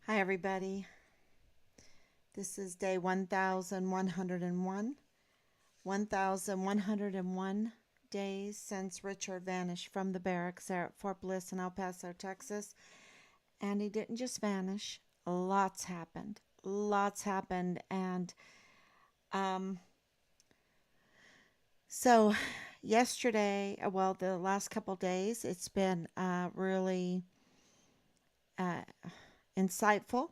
Hi, everybody. This is day 1101. 1101 days since Richard vanished from the barracks there at Fort Bliss in El Paso, Texas. And he didn't just vanish, lots happened. Lots happened. And um, so, yesterday, the last couple days, it's been really uh, insightful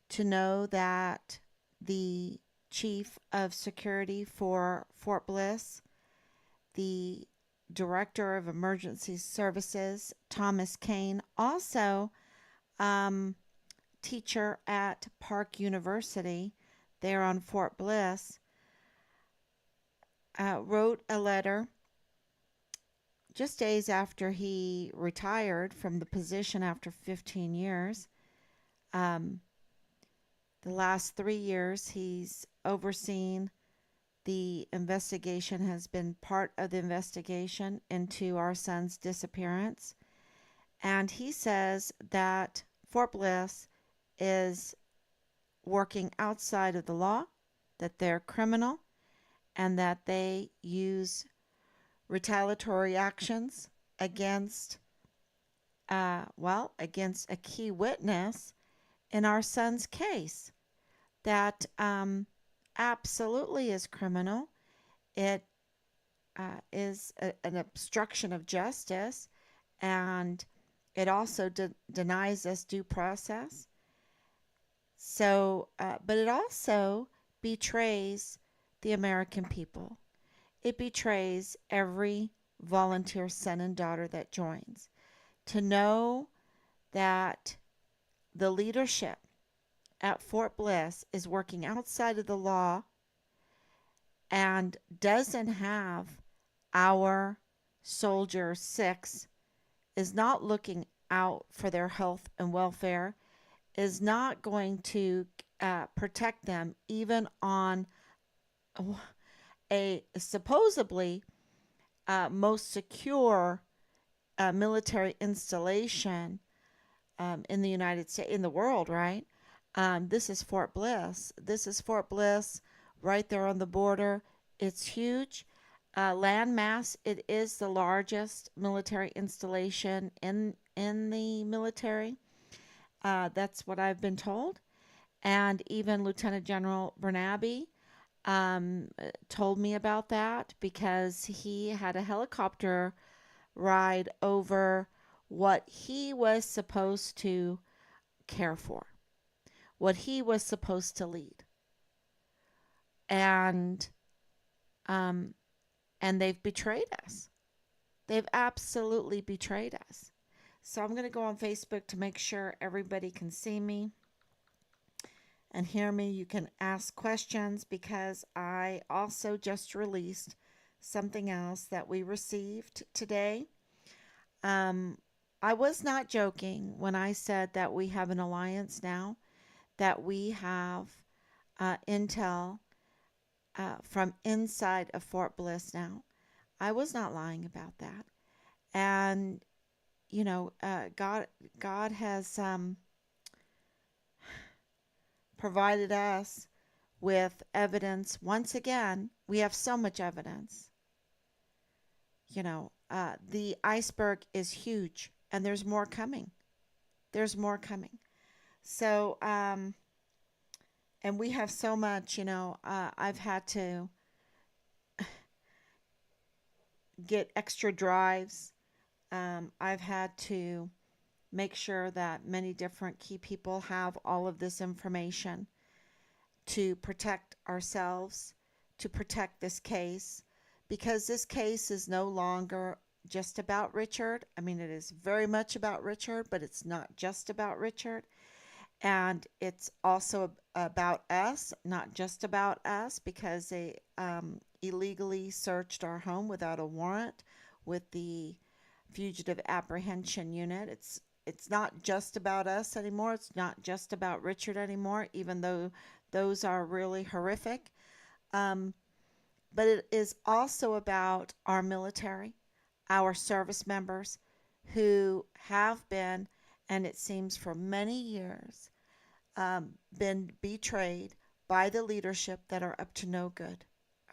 to know that the chief of security for Fort Bliss, the director of emergency services, Thomas Kane, also um, teacher at Park University there on Fort Bliss, wrote a letter just days after he retired from the position after 15 years. Um, the last 3 years, he's overseen the investigation, has been part of the investigation into our son's disappearance. And he says that Fort Bliss is working outside of the law, that they're criminal, and that they use retaliatory actions against, against a key witness in our son's case. That absolutely is criminal. It is an obstruction of justice, and it also denies us due process. So, but it also betrays the American people. It betrays every volunteer son and daughter that joins. To know that the leadership at Fort Bliss is working outside of the law and doesn't have our soldier 6, is not looking out for their health and welfare, is not going to protect them even on a supposedly most secure military installation in the United States, in the world, right? This is Fort Bliss. This is Fort Bliss right there on the border. It's huge. Land mass, it is the largest military installation in the military. That's what I've been told. And even Lieutenant General Bernabe told me about that because he had a helicopter ride over what he was supposed to care for, what he was supposed to lead. And um, and they've betrayed us. They've absolutely betrayed us. So I'm going to go on Facebook to make sure everybody can see me and hear me. You can ask questions because I also just released something else that we received today. Um, I was not joking when I said that we have an alliance now, that we have intel from inside of Fort Bliss now. I was not lying about that. And God has provided us with evidence. Once again, we have so much evidence. The iceberg is huge, and there's more coming. There's more coming. So, and we have so much. I've had to get extra drives. I've had to make sure that many different key people have all of this information to protect ourselves, to protect this case, because this case is no longer just about Richard. I mean, it is very much about Richard, but it's not just about Richard. And it's also about us, not just about us, because they illegally searched our home without a warrant with the Fugitive Apprehension Unit. It's not just about us anymore. It's not just about Richard anymore, even though those are really horrific. Um, but it is also about our military, our service members who have been, and it seems for many years, been betrayed by the leadership that are up to no good,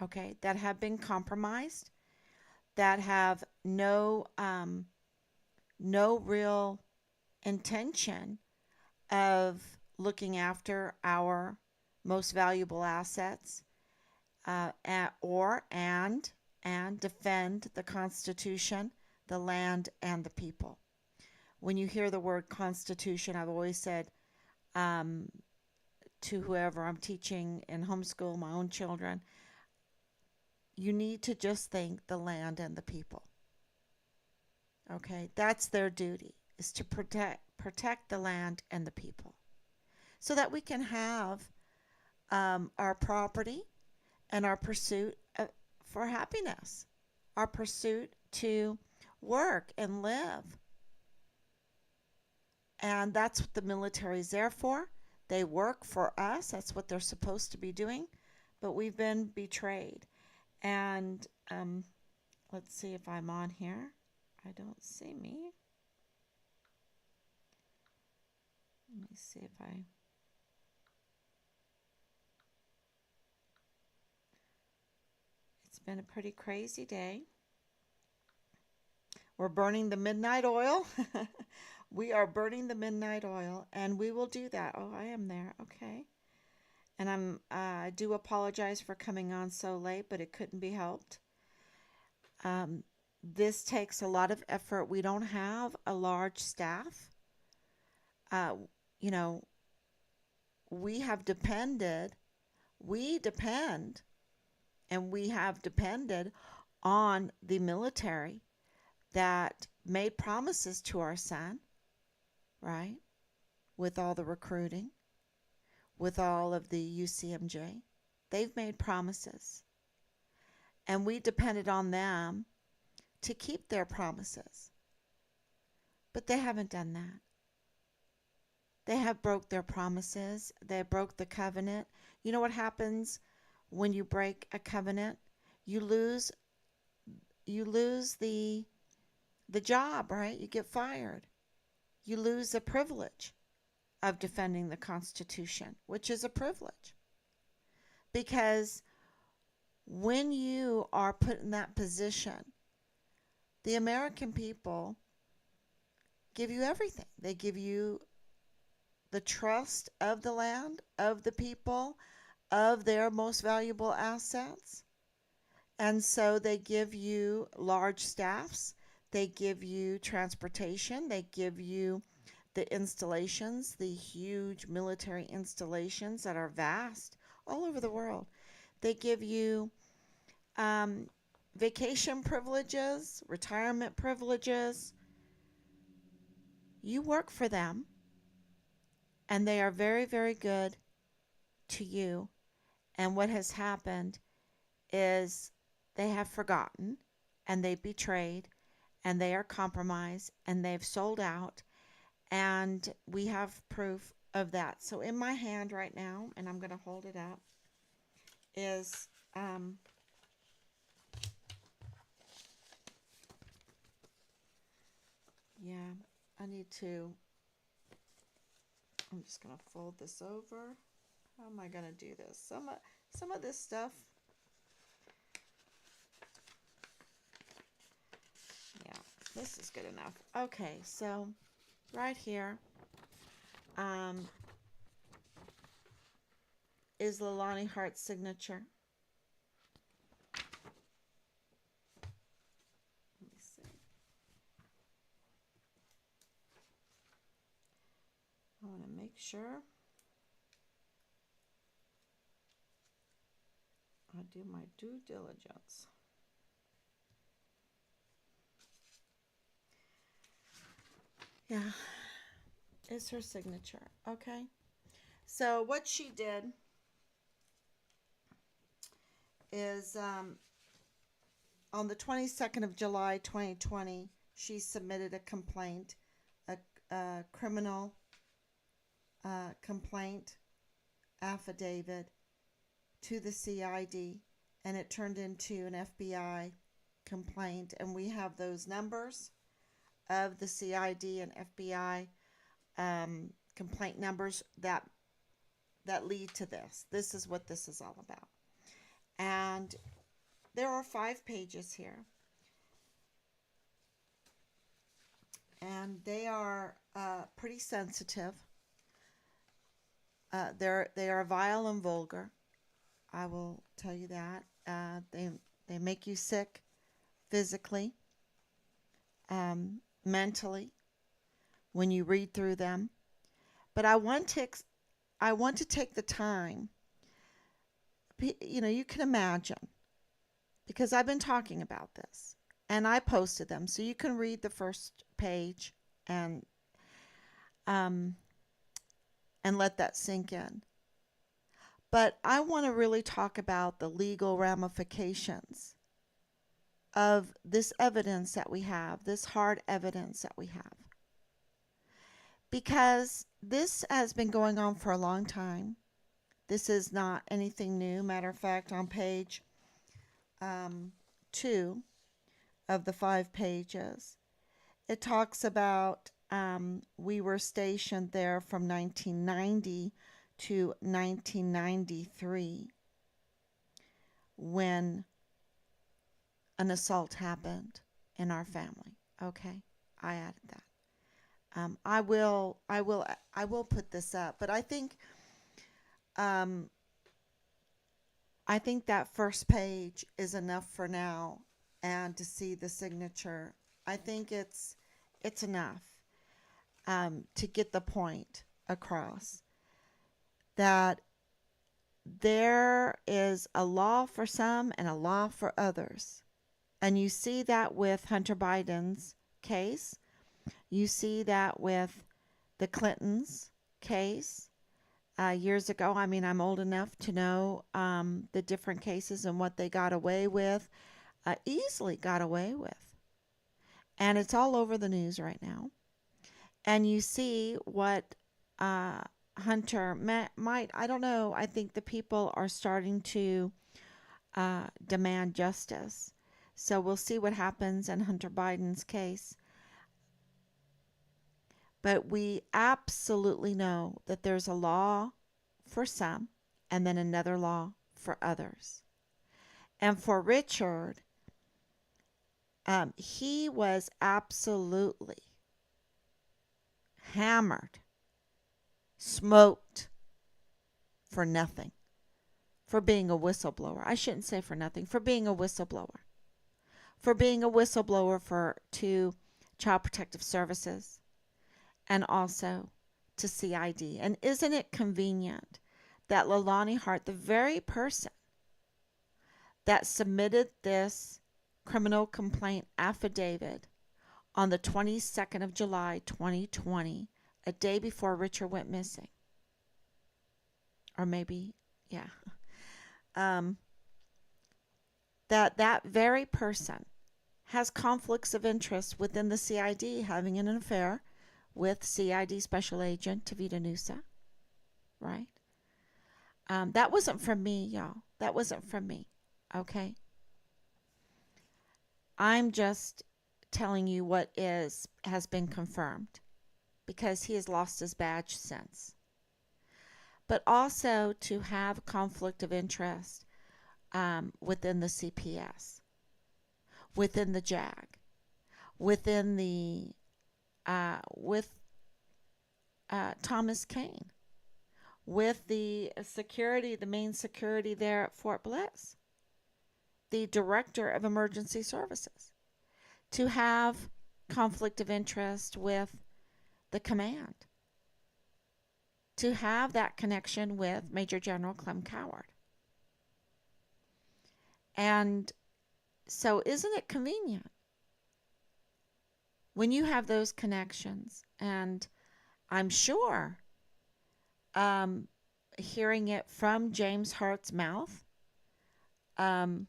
okay, that have been compromised, that have no real intention of looking after our most valuable assets, and defend the Constitution, the land, and the people. When you hear the word Constitution, I've always said, um, to whoever I'm teaching in homeschool, my own children, you need to just think the land and the people. Okay, that's their duty, is to protect the land and the people, so that we can have our property and our pursuit for happiness, our pursuit to work and live. And that's what the military is there for. They work for us. That's what they're supposed to be doing. But we've been betrayed. And let's see if I'm on here. I don't see me. Let me see if I... It's been a pretty crazy day. We're burning the midnight oil. We are burning the midnight oil, and we will do that. Oh, I am there. Okay. And I do apologize for coming on so late, but it couldn't be helped. This takes a lot of effort. We don't have a large staff. Uh, you know, we depend, and we have depended on the military that made promises to our son, right? With all the recruiting, with all of the UCMJ. They've made promises. And we depended on them to keep their promises. But they haven't done that. They have broke their promises. They broke the covenant. You know what happens when you break a covenant? You lose the job, right? You get fired. You lose the privilege of defending the Constitution, which is a privilege. Because when you are put in that position, the American people give you everything. They give you the trust of the land, of the people, of their most valuable assets. And so they give you large staffs. They give you transportation. They give you the installations, the huge military installations that are vast all over the world. They give you vacation privileges, retirement privileges. You work for them, and they are very, very good to you. And what has happened is they have forgotten, and they betrayed, and they are compromised, and they've sold out, and we have proof of that. So in my hand right now, and I'm going to hold it up, is yeah, I'm just going to fold this over. How am I going to do this? Some of this stuff, yeah, this is good enough. Okay, so right here is Leilani Hart's signature. Let me see. I want to make sure I do my due diligence. Yeah, it's her signature. Okay. So what she did is on the 22nd of July 2020, she submitted a complaint, a criminal complaint affidavit to the CID, and it turned into an FBI complaint. And we have those numbers of the CID and FBI complaint numbers that that lead to this. This is what this is all about. And there are 5 pages here. And they are pretty sensitive. They are vile and vulgar. I will tell you that. They make you sick physically, mentally, when you read through them. But I want to take the time. You can imagine, because I've been talking about this, and I posted them, so you can read the first page and let that sink in. But I want to really talk about the legal ramifications of this evidence that we have, this hard evidence that we have. Because this has been going on for a long time. This is not anything new. Matter of fact, on page 2 of the 5 pages, it talks about we were stationed there from 1990 to 1993 when an assault happened in our family. Okay, I added that. I will put this up, but I think that first page is enough for now, and to see the signature, I think it's enough to get the point across that there is a law for some and a law for others. And you see that with Hunter Biden's case. You see that with the Clintons' case years ago. I mean, I'm old enough to know the different cases and what they got away with, easily got away with. And it's all over the news right now. And you see what Hunter might, I don't know, I think the people are starting to demand justice. So we'll see what happens in Hunter Biden's case. But we absolutely know that there's a law for some and then another law for others. And for Richard, he was absolutely hammered, smoked for nothing, for being a whistleblower. I shouldn't say for nothing, for being a whistleblower. For being a whistleblower to Child Protective Services and also to CID. And isn't it convenient that Leilani Hart, the very person that submitted this criminal complaint affidavit on the 22nd of July, 2020, a day before Richard went missing, or maybe, yeah, that very person has conflicts of interest within the CID, having an affair with CID Special Agent Tavita Nusa, right? That wasn't from me, y'all. That wasn't from me, okay? I'm just telling you what has been confirmed, because he has lost his badge since. But also to have conflict of interest within the CPS, within the JAG, within the with Thomas Kane, with the security, the main security there at Fort Bliss, the director of emergency services, to have conflict of interest with the command, to have that connection with Major General Clem Coward. And so isn't it convenient when you have those connections? And I'm sure hearing it from James Hart's mouth, the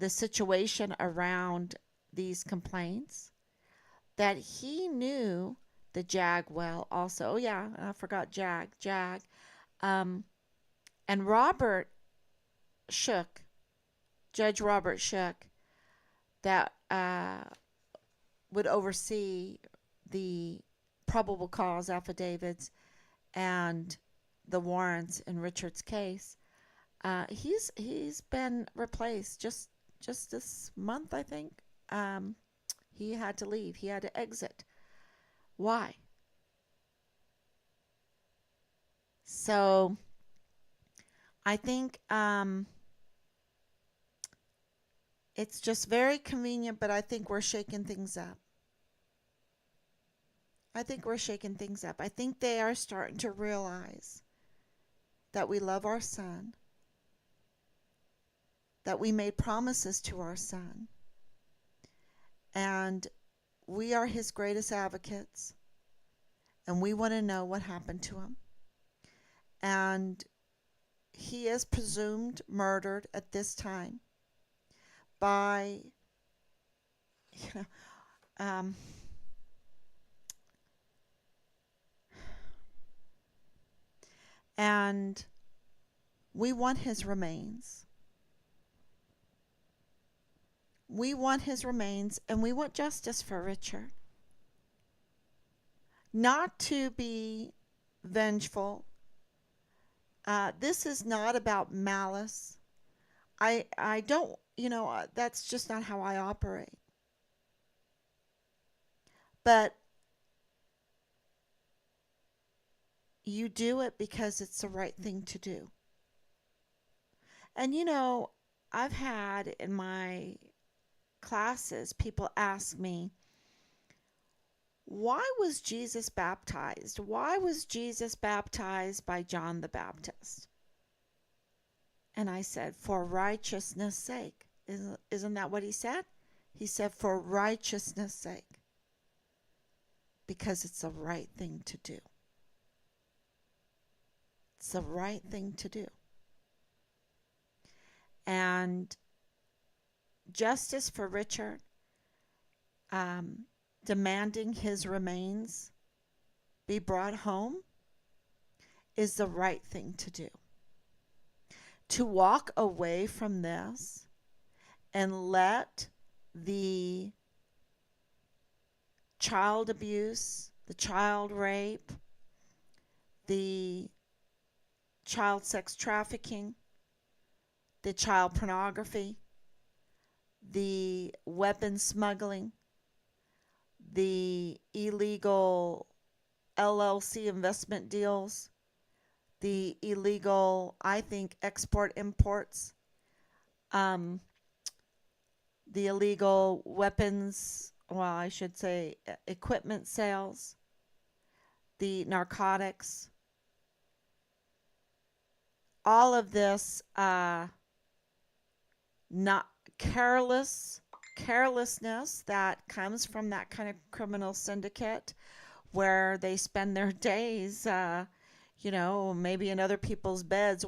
situation around these complaints, that he knew the JAG well also. Oh, yeah, I forgot JAG. And Robert Shook, Judge Robert Shook, that would oversee the probable cause affidavits and the warrants in Richard's case. He's been replaced just this month, I think. Um, he had to leave. He had to exit. Why? So I think it's just very convenient, but I think we're shaking things up. I think we're shaking things up. I think they are starting to realize that we love our son, that we made promises to our son, and we are his greatest advocates, and we want to know what happened to him. And he is presumed murdered at this time by, you know, um, and we want his remains. We want his remains, and we want justice for Richard. Not to be vengeful. This is not about malice. I don't, that's just not how I operate. But you do it because it's the right thing to do. And I've had in my classes people ask me, why was Jesus baptized? Why was Jesus baptized by John the Baptist? And I said, for righteousness' sake. Isn't that what he said? He said, for righteousness' sake. Because it's the right thing to do. It's the right thing to do. And justice for Richard, demanding his remains be brought home, is the right thing to do. To walk away from this and let the child abuse, the child rape, the child sex trafficking, the child pornography, the weapon smuggling, the illegal LLC investment deals, the illegal, I think, export-imports, the illegal weapons, well, I should say equipment sales, the narcotics, all of this not carelessness that comes from that kind of criminal syndicate where they spend their days, maybe in other people's beds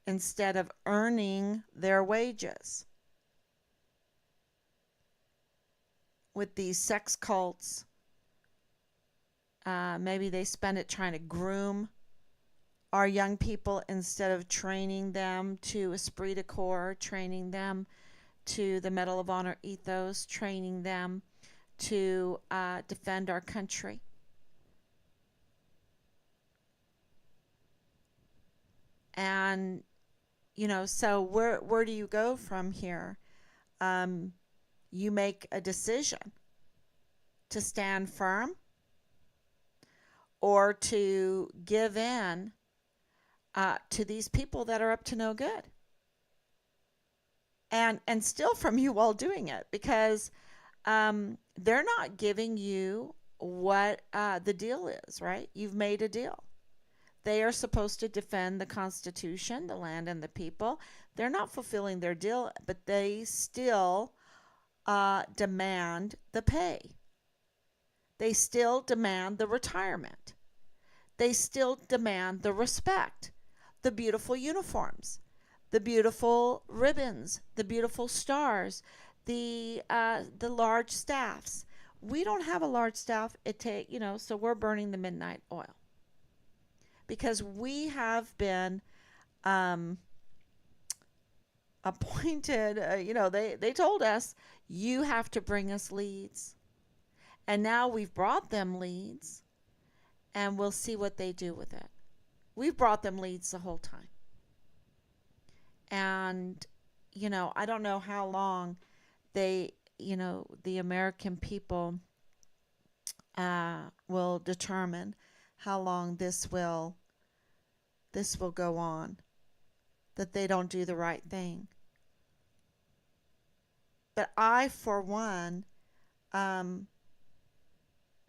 instead of earning their wages. With these sex cults, maybe they spend it trying to groom our young people instead of training them to esprit de corps, training them to the Medal of Honor ethos, training them to defend our country. And, so where do you go from here? You make a decision to stand firm or to give in to these people that are up to no good. And still from you while doing it, because they're not giving you what the deal is, right? You've made a deal. They are supposed to defend the Constitution, the land, and the people. They're not fulfilling their deal, but they still demand the pay. They still demand the retirement. They still demand the respect, the beautiful uniforms, the beautiful ribbons, the beautiful stars, the large staffs. We don't have a large staff. So we're burning the midnight oil because we have been appointed. They told us you have to bring us leads, and now we've brought them leads, and we'll see what they do with it. we've brought them leads the whole time. And, I don't know how long the American people will determine how long this will go on, that they don't do the right thing. But I, for one,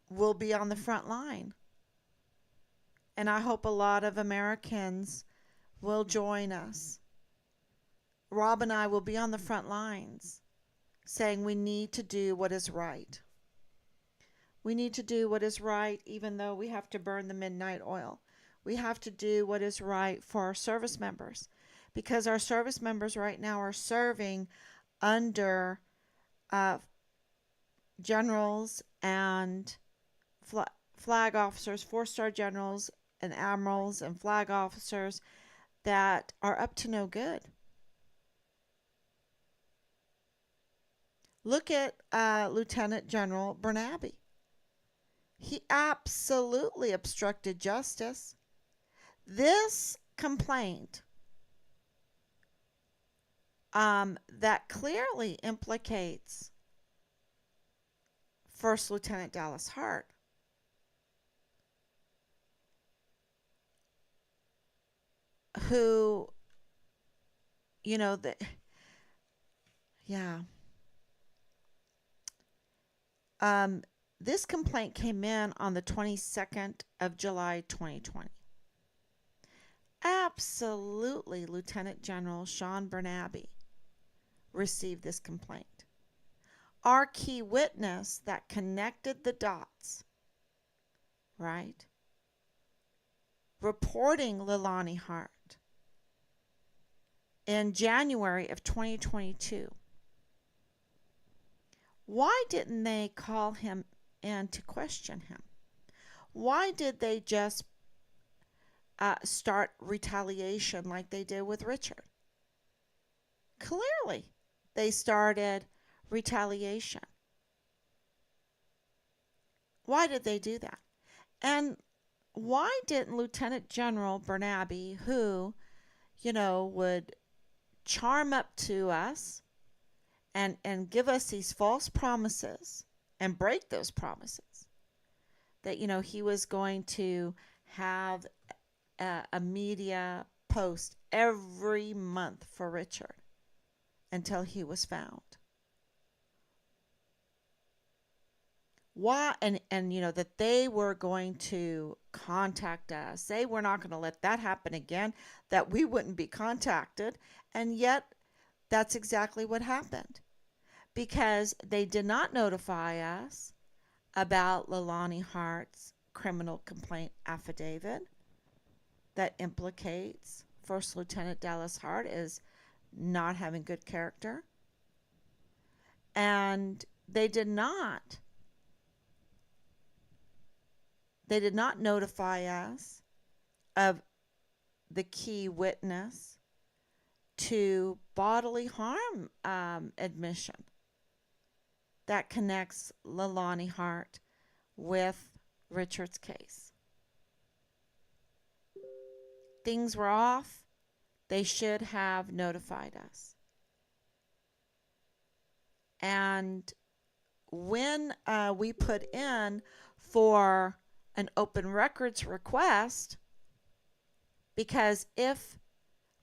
will be on the front line. And I hope a lot of Americans will join us. Rob and I will be on the front lines saying we need to do what is right. We need to do what is right, even though we have to burn the midnight oil. We have to do what is right for our service members, because our service members right now are serving under generals and flag officers, 4-star generals and admirals and flag officers that are up to no good. Look at Lieutenant General Bernabe. He absolutely obstructed justice. This complaint that clearly implicates First Lieutenant Dallas Hart, who, yeah. This complaint came in on the 22nd of July, 2020. Absolutely, Lieutenant General Sean Bernabe received this complaint. Our key witness that connected the dots, right? Reporting Leilani Hart in January of 2022. Why didn't they call him in to question him? Why did they just start retaliation like they did with Richard? Clearly, they started retaliation. Why did they do that? And why didn't Lieutenant General Bernabe, who, would charm up to us and give us these false promises and break those promises, that, he was going to have a media post every month for Richard until he was found? Why? And that they were going to contact us. They were not going to let that happen again, that we wouldn't be contacted. And yet that's exactly what happened, because they did not notify us about Leilani Hart's criminal complaint affidavit that implicates First Lieutenant Dallas Hart as not having good character. And they did not notify us of the key witness to bodily harm admission that connects Leilani Hart with Richard's case. Things were off. They should have notified us. And when we put in for an open records request, because if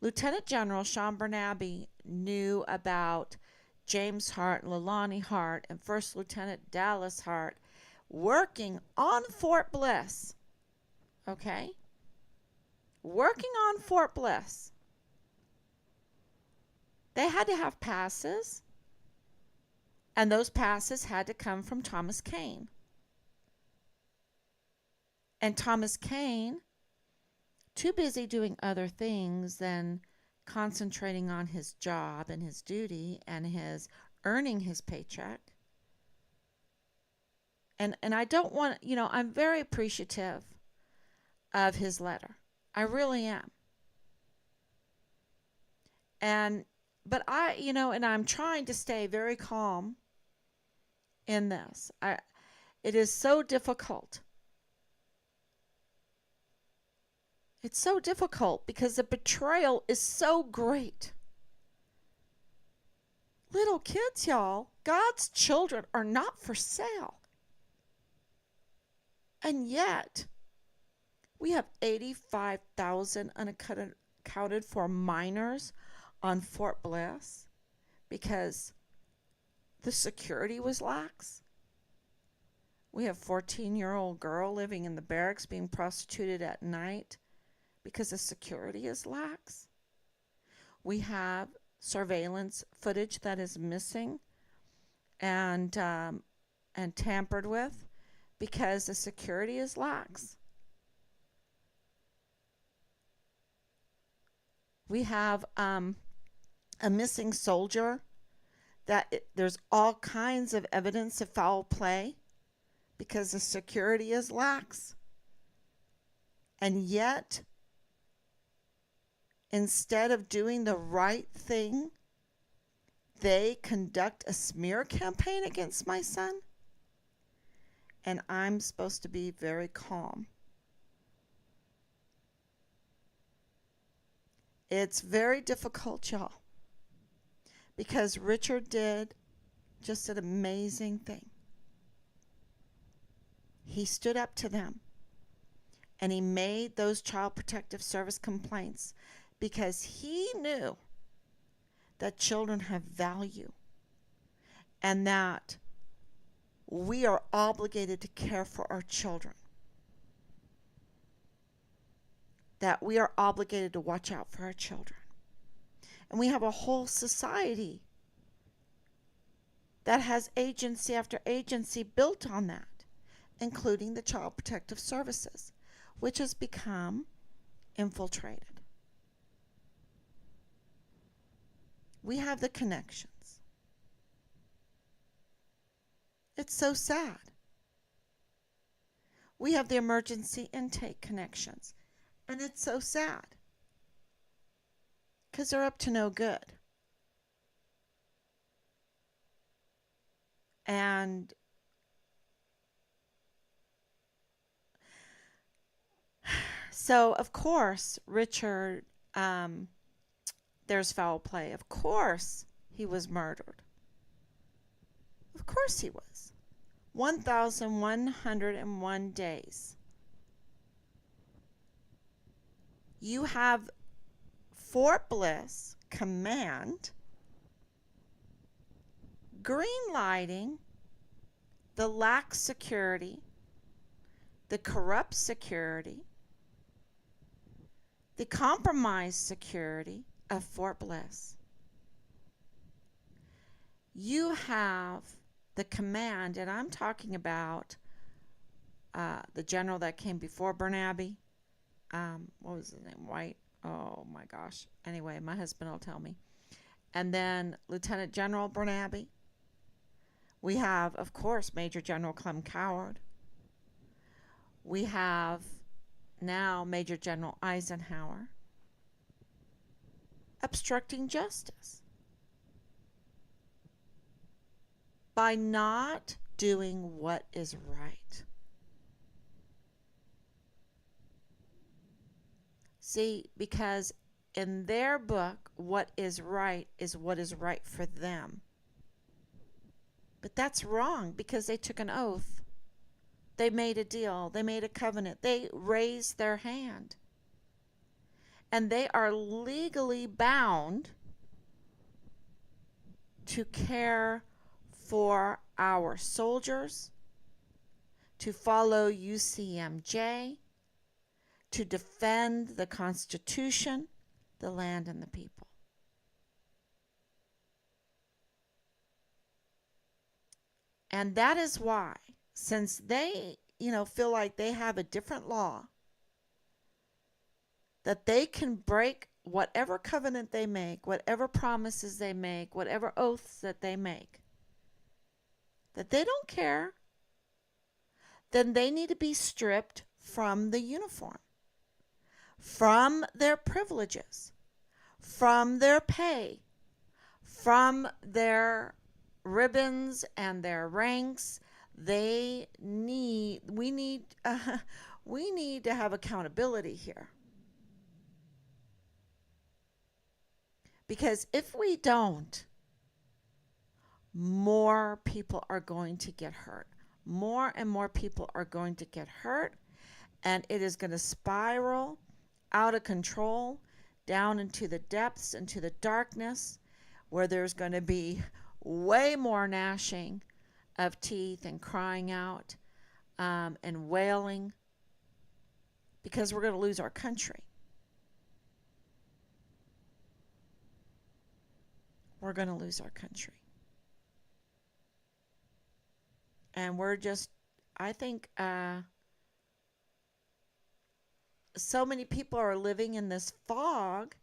Lieutenant General Sean Bernabe knew about James Hart, Leilani Hart, and First Lieutenant Dallas Hart working on Fort Bliss, okay? Working on Fort Bliss. They had to have passes, and those passes had to come from Thomas Kane. And Thomas Kane, too busy doing other things than concentrating on his job and his duty and his earning his paycheck. And I don't want, I'm very appreciative of his letter. I really am. But and I'm trying to stay very calm in this. It is so difficult It's so difficult because the betrayal is so great. Little kids, y'all, God's children are not for sale. And yet, we have 85,000 unaccounted for minors on Fort Bliss because the security was lax. We have a 14-year-old girl living in the barracks being prostituted at night because the security is lax. We have surveillance footage that is missing and tampered with because the security is lax. We have a missing soldier there's all kinds of evidence of foul play because the security is lax. And yet, instead of doing the right thing, they conduct a smear campaign against my son. And I'm supposed to be very calm. It's very difficult, y'all, because Richard did just an amazing thing. He stood up to them and he made those Child Protective Service complaints because he knew that children have value and that we are obligated to care for our children, that we are obligated to watch out for our children. And we have a whole society that has agency after agency built on that, including the Child Protective Services, which has become infiltrated. We have the connections. It's so sad. We have the emergency intake connections, and it's so sad because they're up to no good. And so, of course, Richard, there's foul play. Of course, he was murdered. Of course he was. 1,101 days. You have Fort Bliss Command greenlighting the lax security, the corrupt security, the compromised security of Fort Bliss. You have the command, and I'm talking about the general that came before Bernabe. What was his name? White. Oh my gosh. Anyway, my husband will tell me. And then Lieutenant General Bernabe. We have, of course, Major General Clem Coward. We have now Major General Eisenhower obstructing justice by not doing what is right. See, because in their book, what is right is what is right for them. But that's wrong because they took an oath. They made a deal. They made a covenant. They raised their hand. And they are legally bound to care for our soldiers, to follow UCMJ, to defend the Constitution, the land, and the people. And that is why, since they, feel like they have a different law, that they can break whatever covenant they make, whatever promises they make, whatever oaths that they make, that they don't care, then they need to be stripped from the uniform, from their privileges, from their pay, from their ribbons and their ranks. We need to have accountability here. Because if we don't, more people are going to get hurt. More and more people are going to get hurt, and it is going to spiral out of control down into the depths, into the darkness, where there's going to be way more gnashing of teeth and crying out and wailing, because we're going to lose our country. We're going to lose our country. And we're just, I think, so many people are living in this fog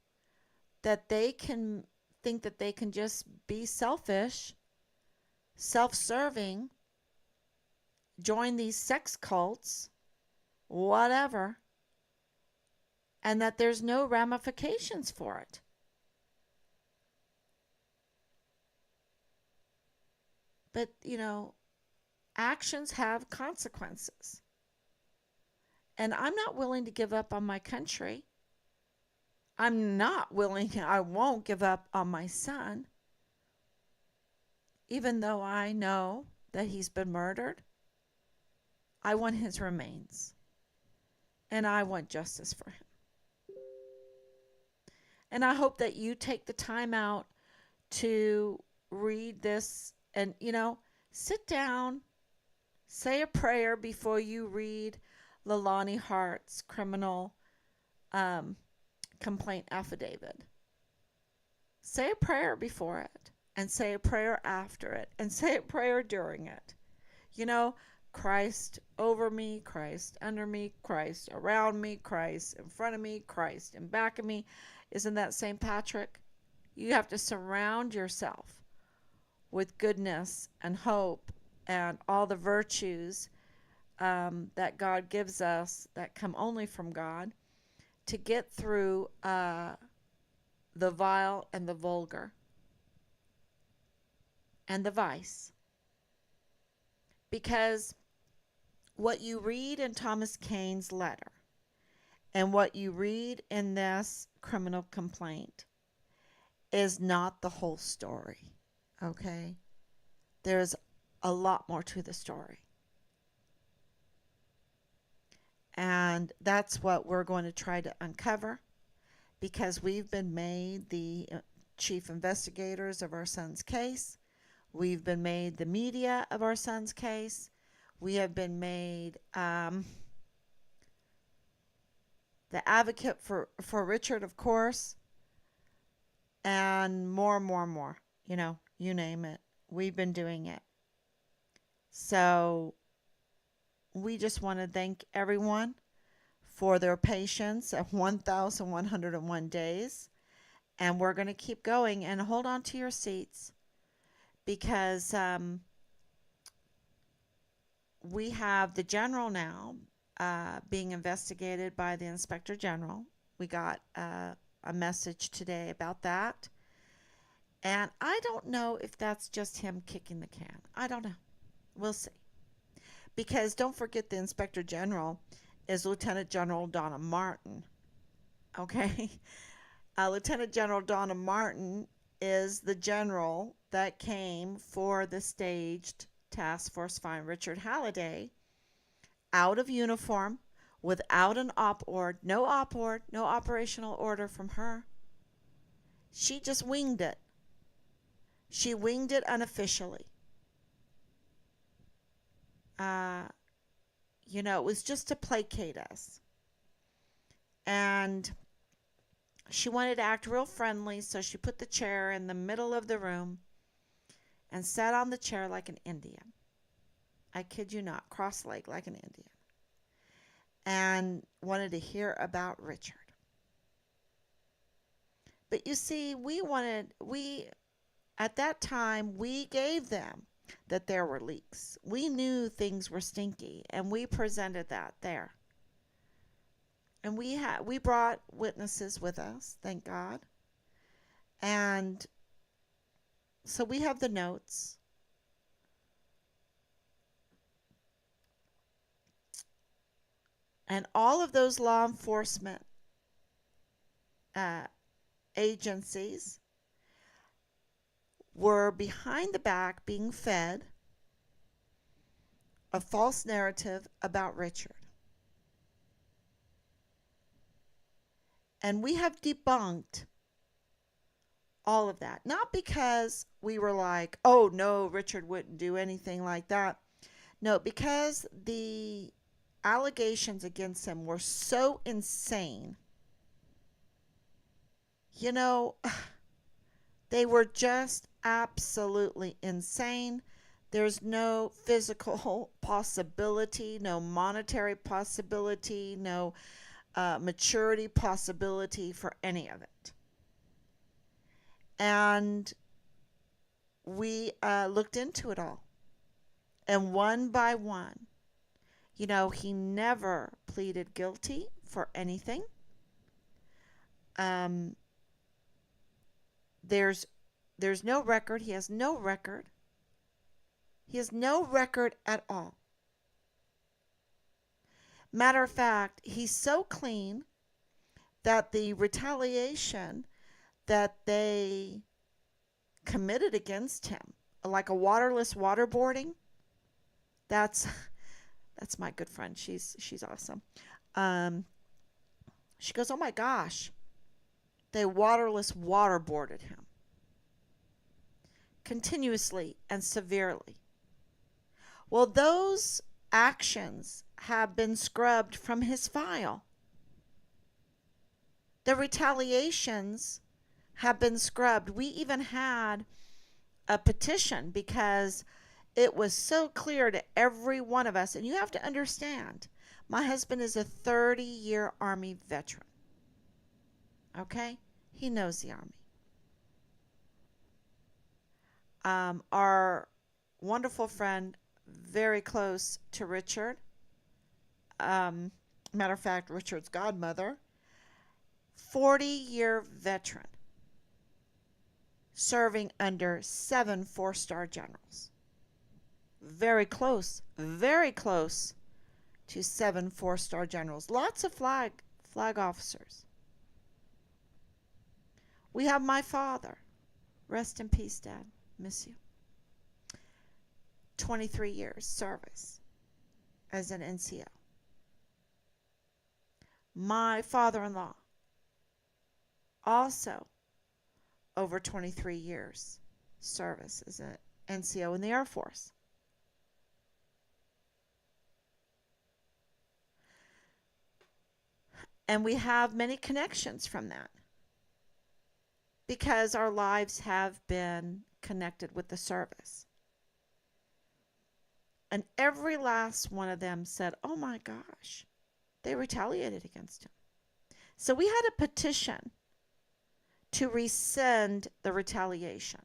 that they can think that they can just be selfish, self-serving, join these sex cults, whatever, and that there's no ramifications for it. But, actions have consequences. And I'm not willing to give up on my country. I won't give up on my son, even though I know that he's been murdered. I want his remains, and I want justice for him. And I hope that you take the time out to read this and, sit down, say a prayer before you read Leilani Hart's criminal complaint affidavit. Say a prayer before it, and say a prayer after it, and say a prayer during it. Christ over me, Christ under me, Christ around me, Christ in front of me, Christ in back of me. Isn't that St. Patrick? You have to surround yourself with goodness and hope and all the virtues that God gives us that come only from God to get through the vile and the vulgar and the vice. Because what you read in Thomas Caine's letter and what you read in this criminal complaint is not the whole story, okay? There's a lot more to the story. And that's what we're going to try to uncover, because we've been made the chief investigators of our son's case. We've been made the media of our son's case. We have been made the advocate for Richard, of course, and more. You name it. We've been doing it. So we just want to thank everyone for their patience at 1,101 days. And we're going to keep going, and hold on to your seats, because we have the general now being investigated by the Inspector General. We got a message today about that. And I don't know if that's just him kicking the can. I don't know. We'll see. Because don't forget, the Inspector General is Lieutenant General Donna Martin. Okay? Lieutenant General Donna Martin is the general that came for the staged task force find Richard Halliday out of uniform, without an op-ord, no operational order from her. She just winged it. She winged it unofficially. It was just to placate us. And she wanted to act real friendly, so she put the chair in the middle of the room and sat on the chair like an Indian. I kid you not, cross-legged like an Indian. And wanted to hear about Richard. But you see, at that time, we gave them that there were leaks. We knew things were stinky, and we presented that there. And we brought witnesses with us, thank God. And so we have the notes. And all of those law enforcement agencies were behind the back being fed a false narrative about Richard. And we have debunked all of that. Not because we were like, oh no, Richard wouldn't do anything like that. No, because the allegations against him were so insane. You know, they were just absolutely insane. There's no physical possibility, no monetary possibility, no maturity possibility for any of it. And we looked into it all. And one by one, he never pleaded guilty for anything. Um, there's no record. He has no record. He has no record at all. Matter of fact, he's so clean that the retaliation that they committed against him, like a waterless waterboarding, that's my good friend. She's awesome. She goes, oh my gosh, they waterless waterboarded him continuously and severely. Well, those actions have been scrubbed from his file. The retaliations have been scrubbed. We even had a petition because it was so clear to every one of us. And you have to understand, my husband is a 30-year Army veteran. Okay? He knows the Army. Our wonderful friend, very close to Richard. Matter of fact, Richard's godmother, 40-year veteran, serving under 7 four-star generals. Very close to 7 four-star generals. Lots of flag officers. We have my father. Rest in peace, Dad. Miss you. 23 years service as an NCO. My father-in-law, also over 23 years service as an NCO in the Air Force. And we have many connections from that because our lives have been connected with the service. And every last one of them said, oh my gosh, they retaliated against him. So we had a petition to rescind the retaliation.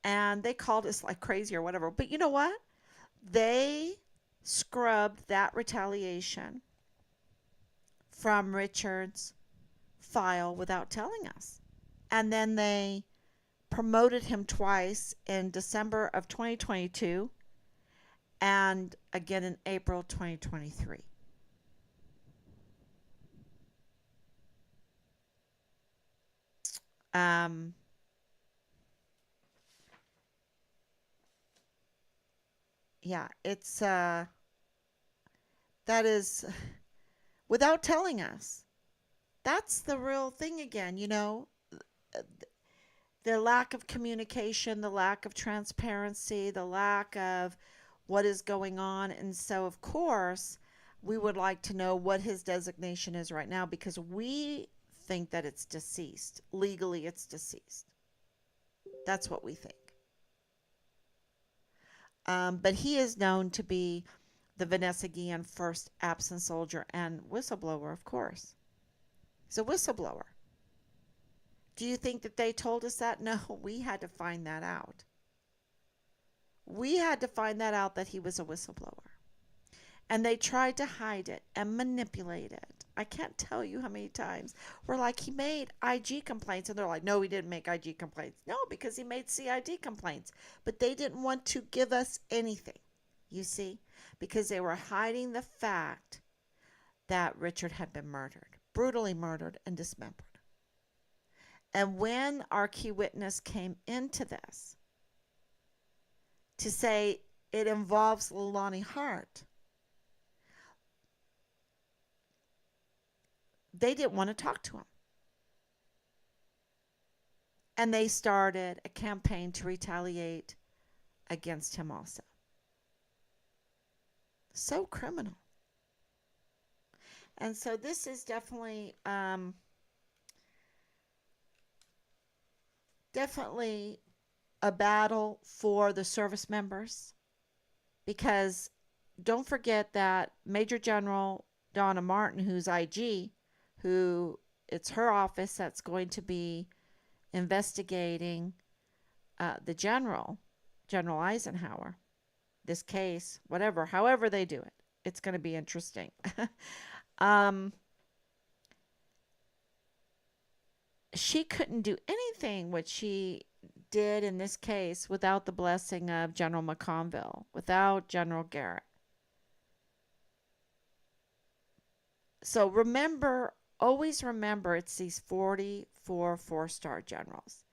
And they called us like crazy or whatever. But you know what? They scrubbed that retaliation from Richard's file without telling us. And then they promoted him twice in December of 2022 and again in April 2023. Yeah, it's that is without telling us. That's the real thing again, the lack of communication, the lack of transparency, the lack of what is going on. And so, of course, we would like to know what his designation is right now because we think that it's deceased. Legally, it's deceased. That's what we think. But he is known to be the Vanessa Guillen first absent soldier and whistleblower, of course. He's a whistleblower. Do you think that they told us that? No, we had to find that out. We had to find that out that he was a whistleblower. And they tried to hide it and manipulate it. I can't tell you how many times we're like, he made IG complaints. And they're like, no, he didn't make IG complaints. No, because he made CID complaints. But they didn't want to give us anything, you see, because they were hiding the fact that Richard had been murdered, brutally murdered and dismembered. And when our key witness came into this to say it involves Lonnie Hart, they didn't want to talk to him. And they started a campaign to retaliate against him also. So criminal. And so this is definitely a battle for the service members, because don't forget that Major General Donna Martin, who's IG, who it's her office that's going to be investigating the General Eisenhower, this case, however they do it. It's going to be interesting. She couldn't do anything what she did in this case without the blessing of General McConville, without General Garrett. So always remember, it's these 44 four-star generals.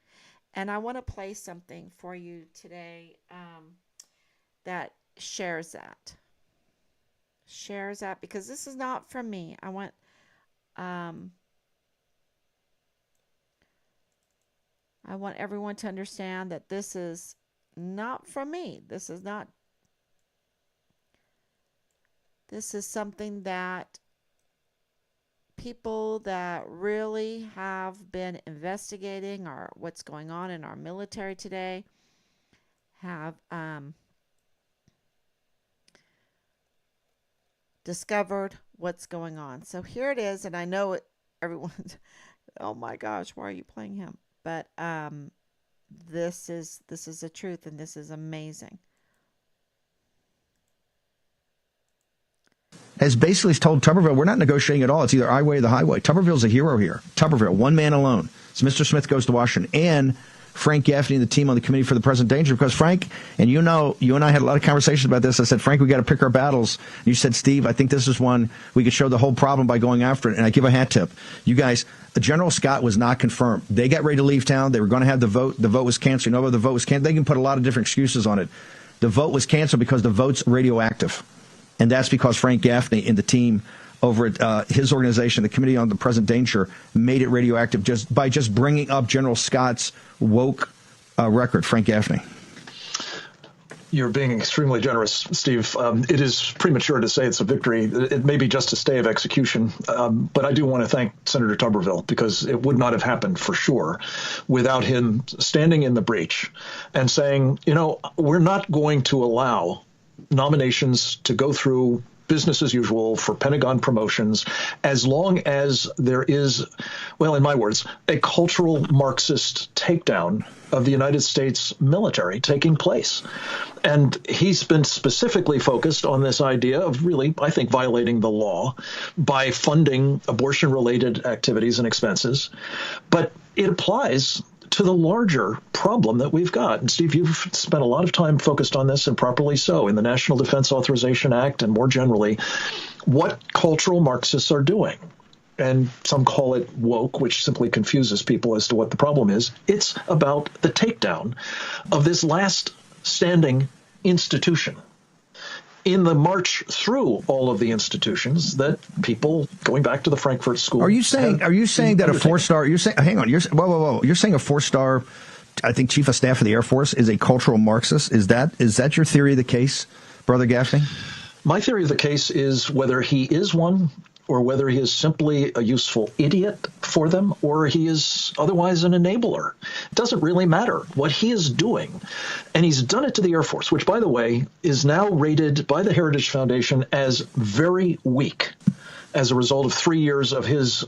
And I want to play something for you today that shares that. Because this is not from me. I want everyone to understand that this is not from me. This is something that people that really have been investigating what's going on in our military today have discovered what's going on. So here it is, and I know everyone's, oh my gosh, why are you playing him? But this is the truth, and this is amazing. Has basically told Tuberville, we're not negotiating at all. It's either our way or the highway. Tuberville's a hero here. Tuberville, one man alone. So Mr. Smith goes to Washington. And Frank Gaffney and the team on the Committee for the Present Danger, because Frank, and you and I had a lot of conversations about this. I said, Frank, we got to pick our battles. And you said, Steve, I think this is one we could show the whole problem by going after it. And I give a hat tip. You guys, General Scott was not confirmed. They got ready to leave town. They were going to have the vote. The vote was canceled. You know why the vote was canceled? They can put a lot of different excuses on it. The vote was canceled because the vote's radioactive. And that's because Frank Gaffney and the team over at his organization, the Committee on the Present Danger, made it radioactive just by bringing up General Scott's woke record. Frank Gaffney. You're being extremely generous, Steve. It is premature to say it's a victory. It may be just a stay of execution. But I do want to thank Senator Tuberville, because it would not have happened for sure without him standing in the breach and saying, we're not going to allow nominations to go through business as usual for Pentagon promotions as long as there is, well, in my words, a cultural Marxist takedown of the United States military taking place. And he's been specifically focused on this idea of really, I think, violating the law by funding abortion-related activities and expenses. But it applies to the larger problem that we've got. And Steve, you've spent a lot of time focused on this, and properly so, in the National Defense Authorization Act and more generally, what cultural Marxists are doing. And some call it woke, which simply confuses people as to what the problem is. It's about the takedown of this last standing institution. In the march through all of the institutions that people going back to the Frankfurt School. Are you saying that a 4-star, hang on, whoa. You're saying a 4-star, I think, Chief of Staff of the Air Force is a cultural Marxist? Is that your theory of the case, Brother Gaffney? My theory of the case is whether he is one, or whether he is simply a useful idiot for them, or he is otherwise an enabler. It doesn't really matter what he is doing. And he's done it to the Air Force, which, by the way, is now rated by the Heritage Foundation as very weak as a result of 3 years of his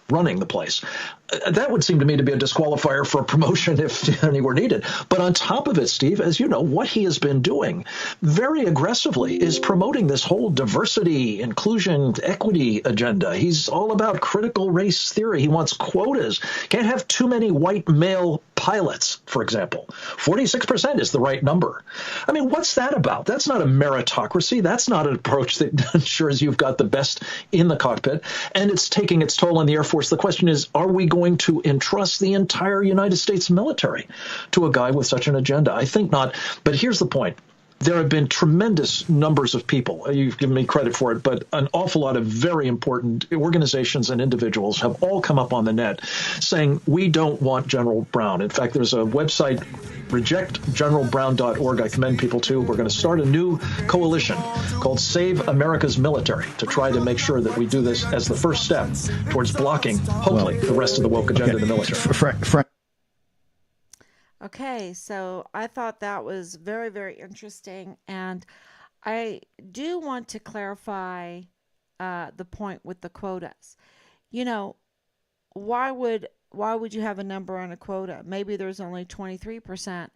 running the place. That would seem to me to be a disqualifier for a promotion if any were needed. But on top of it, Steve, as you know, what he has been doing very aggressively is promoting this whole diversity, inclusion, equity agenda. He's all about critical race theory. He wants quotas. Can't have too many white male pilots, for example. 46% is the right number. I mean, what's that about? That's not a meritocracy. That's not an approach that ensures you've got the best in the cockpit, and it's taking its toll on the Air Force. The question is, are we going to entrust the entire United States military to a guy with such an agenda? I think not. But here's the point. There have been tremendous numbers of people, you've given me credit for it, but an awful lot of very important organizations and individuals have all come up on the net saying, we don't want General Brown. In fact, there's a website, rejectgeneralbrown.org, I commend people to. We're going to start a new coalition called Save America's Military to try to make sure that we do this as the first step towards blocking, hopefully, the rest of the woke agenda in the military. Okay, so I thought that was very, very interesting, and I do want to clarify the point with the quotas. You know, why would you have a number on a quota? Maybe there's only 23%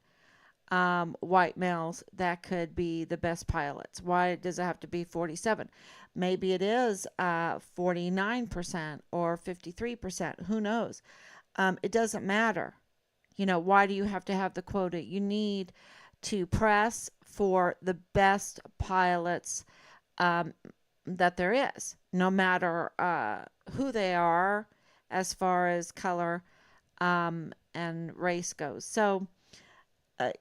white males that could be the best pilots. Why does it have to be 47? Maybe it is 49% or 53%. Who knows? It doesn't matter. You know, why do you have to have the quota? You need to press for the best pilots that there is, no matter who they are as far as color and race goes. So,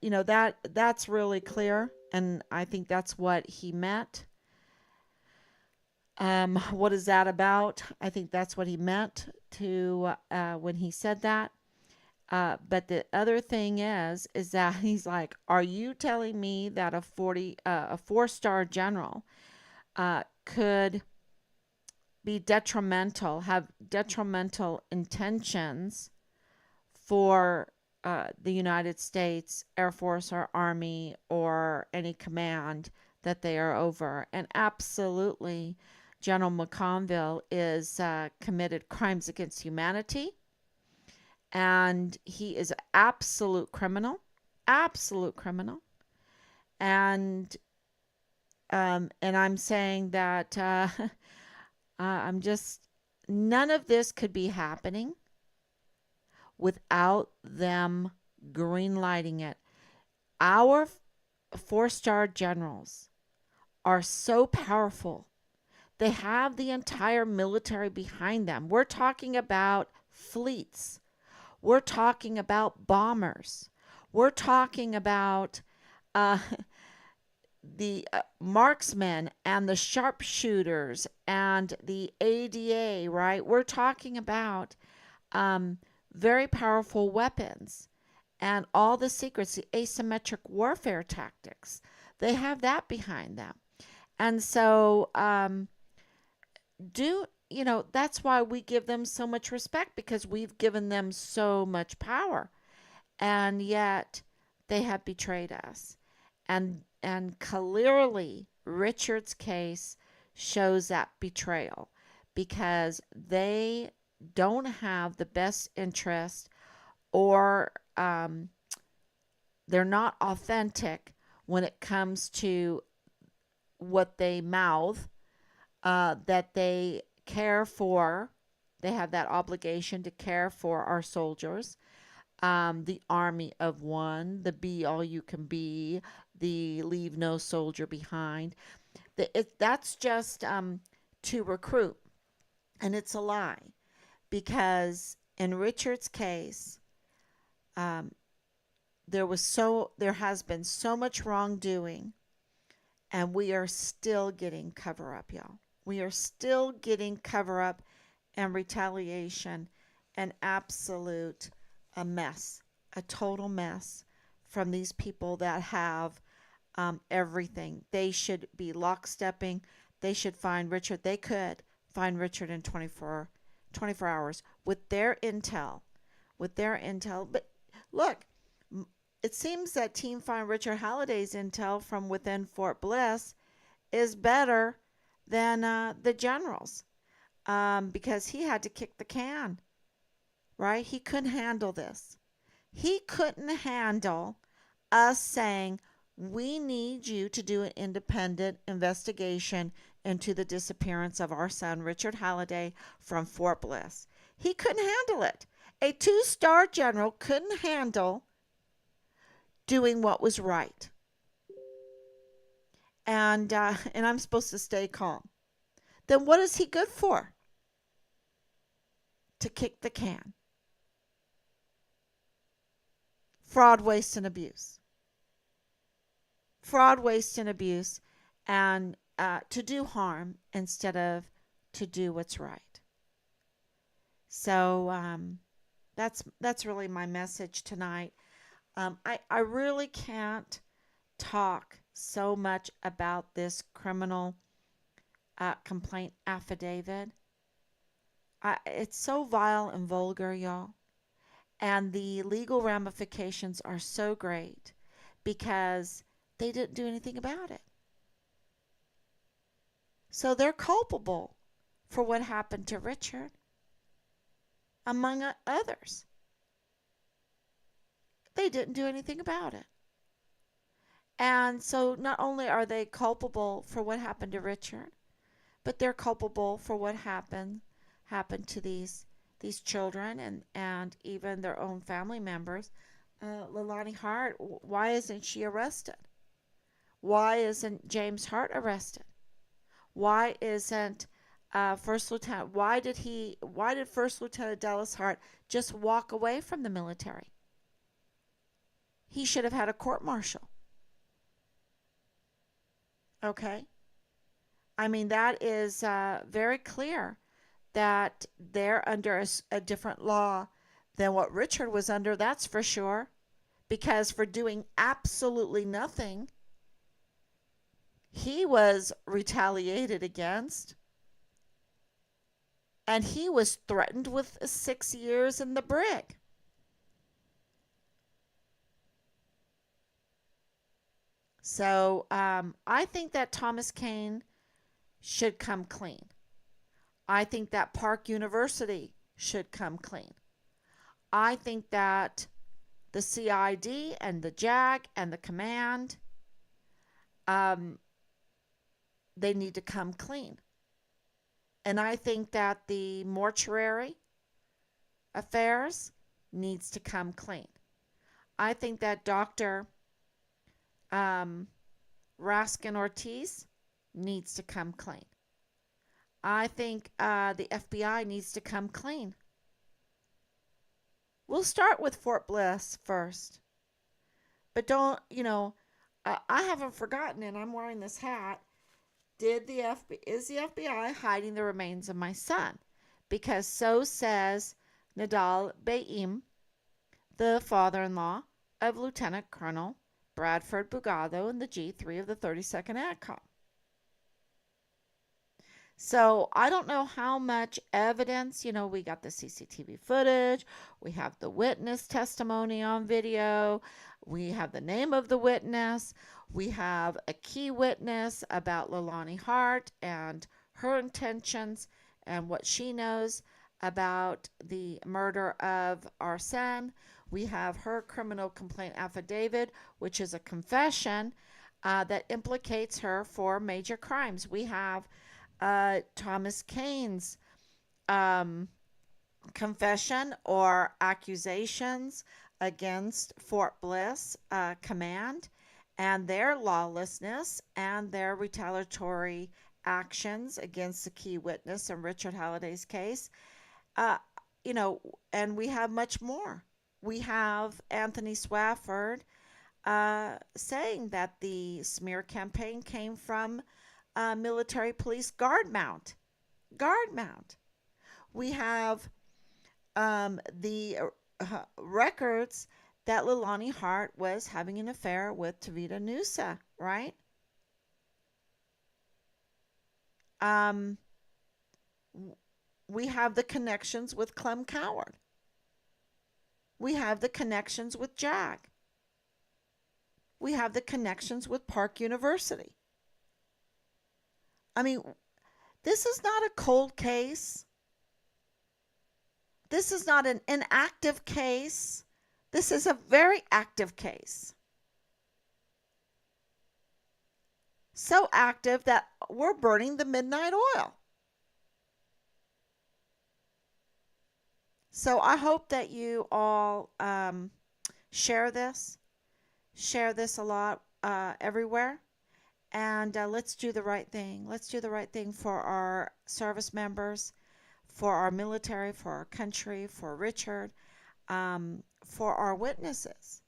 you know, that's really clear, and I think that's what he meant. What is that about? I think that's what he meant to when he said that. But the other thing is that he's like, are you telling me that a 4-star general could be detrimental, have detrimental intentions for the United States Air Force or Army or any command that they are over? And absolutely, General McConville is committed crimes against humanity. And he is an absolute criminal, and I'm saying that I'm just none of this could be happening without them greenlighting it. Our 4-star generals are so powerful; they have the entire military behind them. We're talking about fleets. We're talking about bombers. We're talking about the marksmen and the sharpshooters and the ADA, right? We're talking about very powerful weapons and all the secrets, the asymmetric warfare tactics. They have that behind them. And so you know, that's why we give them so much respect, because we've given them so much power, and yet they have betrayed us. And clearly Richard's case shows that betrayal, because they don't have the best interest, or they're not authentic when it comes to what they mouth, that they care for. They have that obligation to care for our soldiers, the army of one, the be all you can be, the leave no soldier behind. That's just to recruit, and it's a lie, because in Richard's case, there has been so much wrongdoing, and we are still getting cover up, y'all. We are still getting cover up and retaliation, and absolute a mess, a total mess from these people that have everything. They should be lockstepping. They should find Richard. They could find Richard in 24 hours with their intel. But look, it seems that Team Find Richard Halliday's intel from within Fort Bliss is better than the generals, because he had to kick the can, right? He couldn't handle this. He couldn't handle us saying, we need you to do an independent investigation into the disappearance of our son, Richard Halliday, from Fort Bliss. He couldn't handle it. A 2-star general couldn't handle doing what was right. And I'm supposed to stay calm. Then what is he good for? To kick the can. Fraud, waste, and abuse. Fraud, waste, and abuse, and to do harm instead of to do what's right. So that's really my message tonight. I really can't talk so much about this criminal complaint affidavit. It's so vile and vulgar, y'all. And the legal ramifications are so great because they didn't do anything about it. So they're culpable for what happened to Richard, among others. They didn't do anything about it. And so not only are they culpable for what happened to Richard, but they're culpable for what happened to these children and even their own family members. Leilani Hart, why isn't she arrested? Why isn't James Hart arrested? Why isn't First Lieutenant? Why did First Lieutenant Dallas Hart just walk away from the military? He should have had a court martial. Okay, I mean that is very clear that they're under a different law than what Richard was under. That's for sure, because for doing absolutely nothing, he was retaliated against, and he was threatened with 6 years in the brig. So I think that Thomas Kane should come clean. I think that Park University should come clean. I think that the CID and the JAG and the command, they need to come clean. And I think that the mortuary affairs needs to come clean. I think that Dr. Raskin Ortiz needs to come clean. I think the FBI needs to come clean. We'll start with Fort Bliss first. But don't, I haven't forgotten, and I'm wearing this hat. Is the FBI hiding the remains of my son? Because so says Nadal Baim, the father-in-law of Lieutenant Colonel Bradford Bugado in the G3 of the 32nd ADCOM. So I don't know how much evidence, we got the CCTV footage, we have the witness testimony on video, we have the name of the witness, we have a key witness about Leilani Hart and her intentions and what she knows about the murder of our son. We have her criminal complaint affidavit, which is a confession that implicates her for major crimes. We have Thomas Kane's confession or accusations against Fort Bliss Command and their lawlessness and their retaliatory actions against the key witness in Richard Halliday's case. And we have much more. We have Anthony Swafford saying that the smear campaign came from military police guard mount. We have the records that Leilani Hart was having an affair with Tavita Nusa, right? We have the connections with Clem Coward. We have the connections with JAG. We have the connections with Park University. I mean, this is not a cold case. This is not an inactive case. This is a very active case. So active that we're burning the midnight oil. So I hope that you all share this, share this a lot everywhere, and let's do the right thing. Let's do the right thing for our service members, for our military, for our country, for Richard, for our witnesses,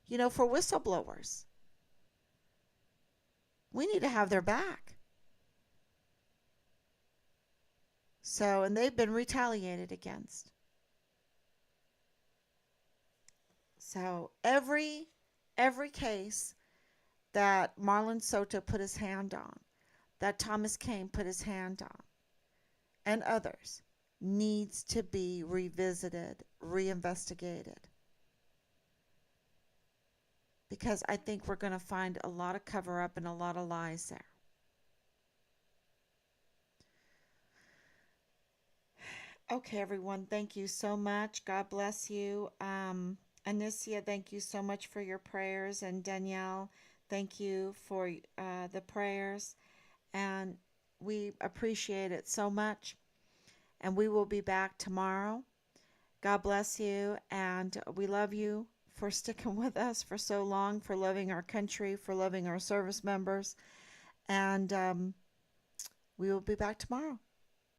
for whistleblowers. We need to have their back. So, and they've been retaliated against. So every case that Marlon Soto put his hand on, that Thomas Kane put his hand on, and others needs to be revisited, reinvestigated. Because I think we're going to find a lot of cover up and a lot of lies there. Okay, everyone, thank you so much. God bless you. Anicia, thank you so much for your prayers. And Danielle, thank you for the prayers. And we appreciate it so much. And we will be back tomorrow. God bless you. And we love you for sticking with us for so long, for loving our country, for loving our service members. And we will be back tomorrow.